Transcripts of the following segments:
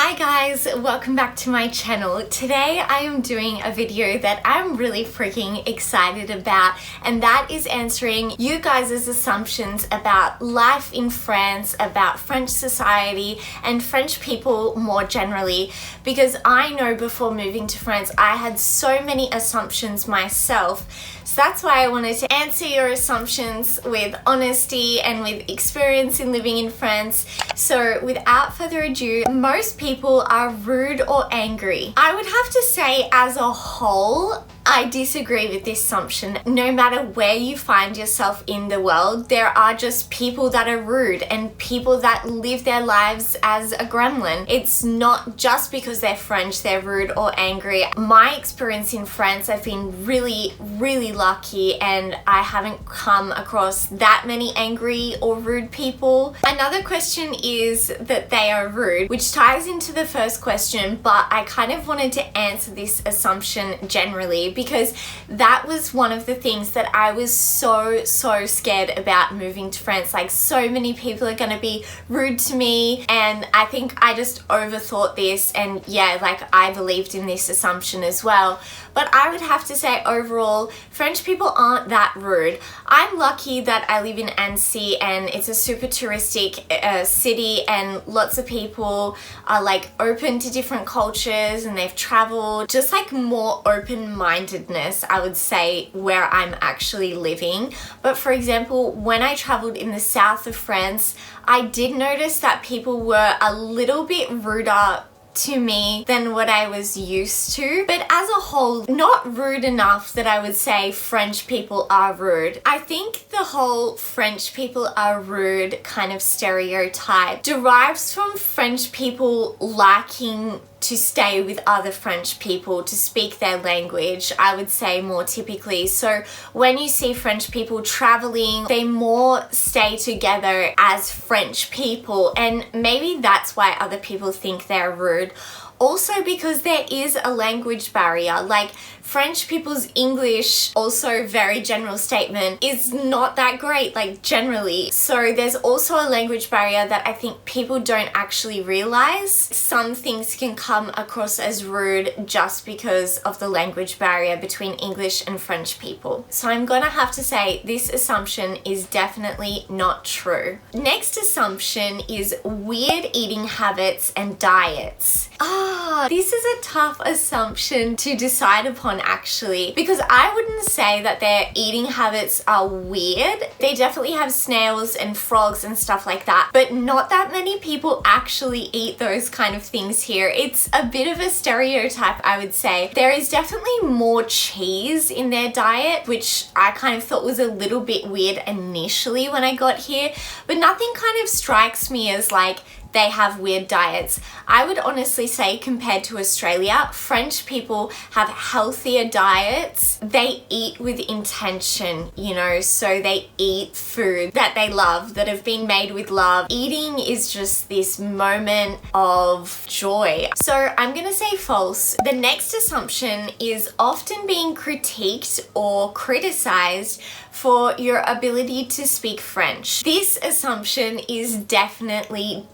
Hi guys, welcome back to my channel. Today I am doing a video that I'm really freaking excited about, and that is answering you guys' assumptions about life in France, about French society and French people more generally, because I know before moving to France I had so many assumptions myself. So that's why I wanted to answer your assumptions with honesty and with experience in living in France. So without further ado, most people are rude or angry. I would have to say as a whole, I disagree with this assumption. No matter where you find yourself in the world, there are just people that are rude and people that live their lives as a gremlin. It's not just because they're French, they're rude or angry. My experience in France, I've been really lucky and I haven't come across that many angry or rude people. Another question is that they are rude, which ties into the first question, but I kind of wanted to answer this assumption generally because that was one of the things that I was so scared about moving to France. Like, so many people are gonna be rude to me, and I think I just overthought this, and yeah, like I believed in this assumption as well. But I would have to say overall, French people aren't that rude. I'm lucky that I live in Annecy and it's a super touristic city, and lots of people are like open to different cultures and they've traveled. Just like more open-mindedness, I would say, where I'm actually living. But for example, when I traveled in the south of France, I did notice that people were a little bit ruder to me than what I was used to, but as a whole, not rude enough that I would say French people are rude. I think the whole French people are rude kind of stereotype derives from French people liking to stay with other French people, to speak their language, I would say more typically. So when you see French people traveling, they more stay together as French people, and maybe that's why other people think they're rude. Also because there is a language barrier. Like, French people's English, also very general statement, is not that great, like generally. So there's also a language barrier that I think people don't actually realize. Some things can come across as rude just because of the language barrier between English and French people. So I'm gonna have to say this assumption is definitely not true. Next assumption is weird eating habits and diets. This is a tough assumption to decide upon actually, because I wouldn't say that their eating habits are weird. They definitely have snails and frogs and stuff like that, but not that many people actually eat those kind of things here. It's a bit of a stereotype, I would say. There is definitely more cheese in their diet, which I kind of thought was a little bit weird initially when I got here, but nothing kind of strikes me as like they have weird diets. I would honestly say, compared to Australia, French people have healthier diets. They eat with intention, you know, so they eat food that they love, that have been made with love. Eating is just this moment of joy. So I'm gonna say false. The next assumption is often being critiqued or criticized for your ability to speak French. This assumption is definitely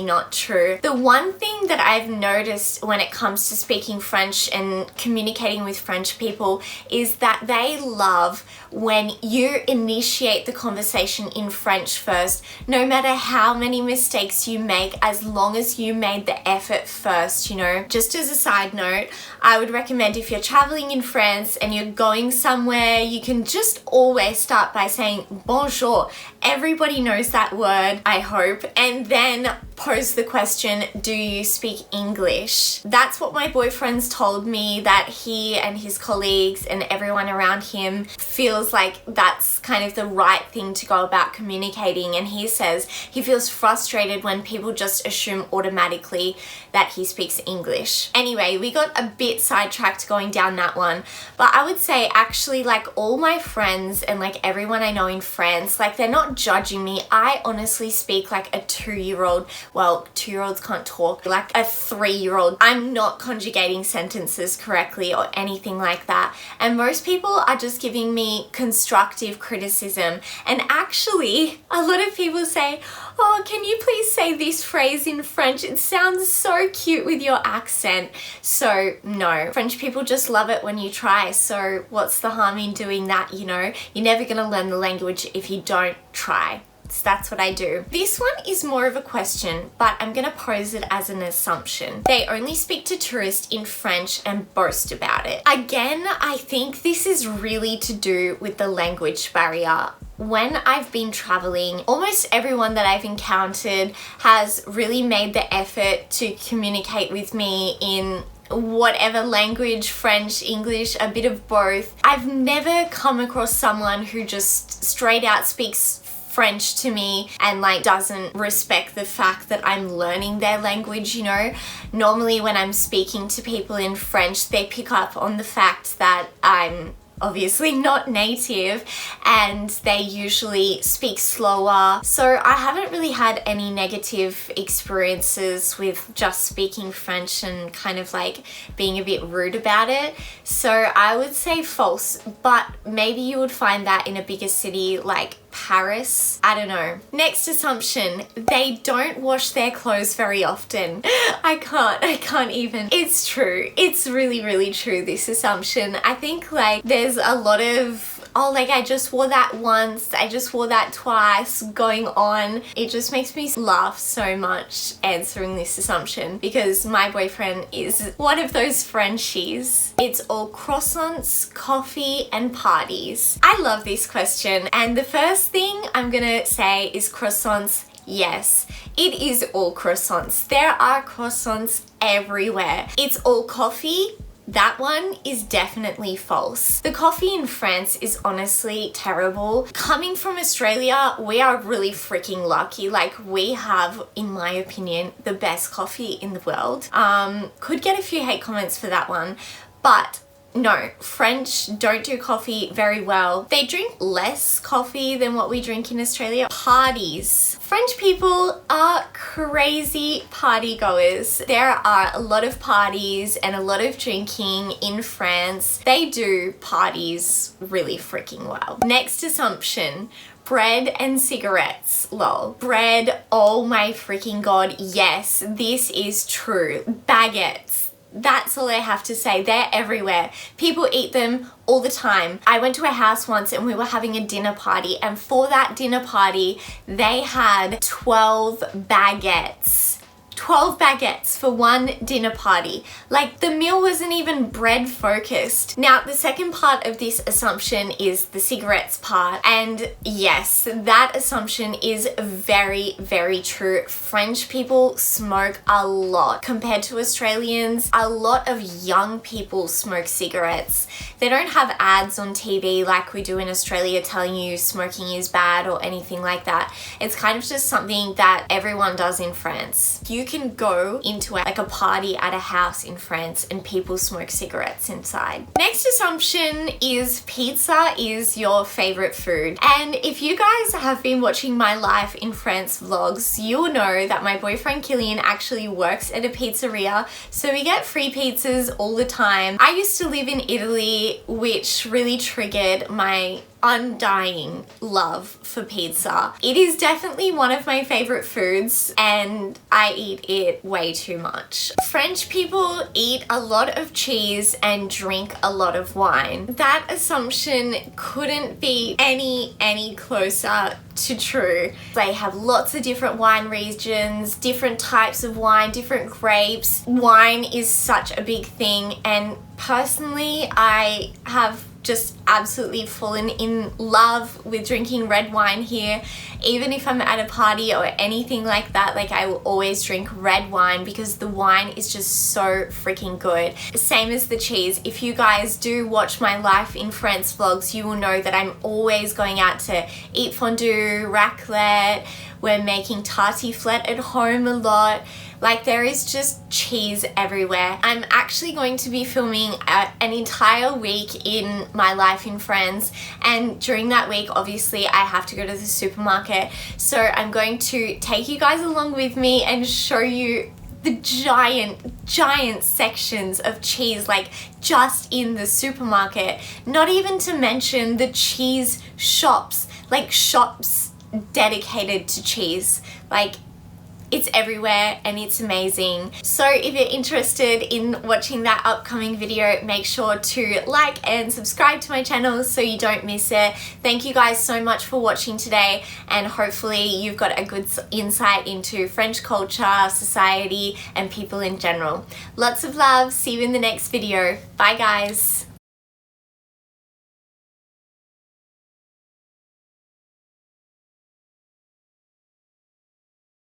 not true. The one thing that I've noticed when it comes to speaking French and communicating with French people is that they love when you initiate the conversation in French first, no matter how many mistakes you make, as long as you made the effort first, you know. Just as a side note, I would recommend if you're traveling in France and you're going somewhere, you can just always start by saying bonjour. Everybody knows that word, I hope, and then pose the question, do you speak English? That's what my boyfriend's told me, that he and his colleagues and everyone around him feels like that's kind of the right thing to go about communicating, and he says he feels frustrated when people just assume automatically that he speaks English. Anyway, we got a bit sidetracked going down that one, but I would say actually, like, all my friends and like everyone I know in France, like, they're not judging me. I honestly speak like a 2-year-old well, 2-year-olds can't talk like a 3-year-old. I'm not conjugating sentences correctly or anything like that. And most people are just giving me constructive criticism. And actually, a lot of people say, oh, can you please say this phrase in French? It sounds so cute with your accent. So no, French people just love it when you try. So what's the harm in doing that, you know? You're never gonna learn the language if you don't try. So that's what I do. This one is more of a question, but I'm gonna pose it as an assumption. They only speak to tourists in French and boast about it. Again, I think this is really to do with the language barrier. When I've been traveling, almost everyone that I've encountered has really made the effort to communicate with me in whatever language, French, English, a bit of both. I've never come across someone who just straight out speaks French to me and like doesn't respect the fact that I'm learning their language, you know. Normally when I'm speaking to people in French, they pick up on the fact that I'm obviously not native and they usually speak slower. So I haven't really had any negative experiences with just speaking French and kind of like being a bit rude about it. So I would say false, but maybe you would find that in a bigger city like Paris. I don't know. Next assumption, they don't wash their clothes very often. I can't even. It's true. It's really, really true, this assumption. I think like there's a lot of, oh, like I just wore that once, I just wore that twice going on. It just makes me laugh so much answering this assumption because my boyfriend is one of those Frenchies. It's all croissants, coffee, and parties. I love this question, and the first thing I'm gonna say is croissants. Yes, it is all croissants. There are croissants everywhere. It's all coffee. That one is definitely false. The coffee in France is honestly terrible. Coming from Australia, we are really freaking lucky. Like we have, in my opinion, the best coffee in the world. Could get a few hate comments for that one, but no, French don't do coffee very well. They drink less coffee than what we drink in Australia. Parties. French people are crazy party goers. There are a lot of parties and a lot of drinking in France. They do parties really freaking well. Next assumption. Bread and cigarettes, lol. Bread, oh my freaking god, yes, this is true. Baguettes. That's all I have to say. They're everywhere. People eat them all the time. I went to a house once and we were having a dinner party, and for that dinner party, they had 12 baguettes. 12 baguettes for one dinner party. Like the meal wasn't even bread focused. Now, the second part of this assumption is the cigarettes part. And yes, that assumption is very, very true. French people smoke a lot compared to Australians. A lot of young people smoke cigarettes. They don't have ads on TV like we do in Australia telling you smoking is bad or anything like that. It's kind of just something that everyone does in France. You can go into like a party at a house in France and people smoke cigarettes inside. Next assumption is pizza is your favorite food. And if you guys have been watching my life in France vlogs, you'll know that my boyfriend Killian actually works at a pizzeria, so we get free pizzas all the time. I used to live in Italy, which really triggered my undying love for pizza. It is definitely one of my favorite foods and I eat it way too much. French people eat a lot of cheese and drink a lot of wine. That assumption couldn't be any closer to true. They have lots of different wine regions, different types of wine, different grapes. Wine is such a big thing, and personally I have just absolutely fallen in love with drinking red wine here. Even if I'm at a party or anything like that, like I will always drink red wine because the wine is just so freaking good. Same as the cheese. If you guys do watch my life in France vlogs, you will know that I'm always going out to eat fondue, raclette. We're making tartiflette at home a lot. Like, there is just cheese everywhere. I'm actually going to be filming an entire week in my life in France, and during that week obviously I have to go to the supermarket, so I'm going to take you guys along with me and show you the giant sections of cheese, like just in the supermarket. Not even to mention the cheese shops, like shops dedicated to cheese. Like, it's everywhere and it's amazing. So if you're interested in watching that upcoming video, make sure to like and subscribe to my channel so you don't miss it. Thank you guys so much for watching today, and hopefully you've got a good insight into French culture, society, and people in general. Lots of love. See you in the next video. Bye guys.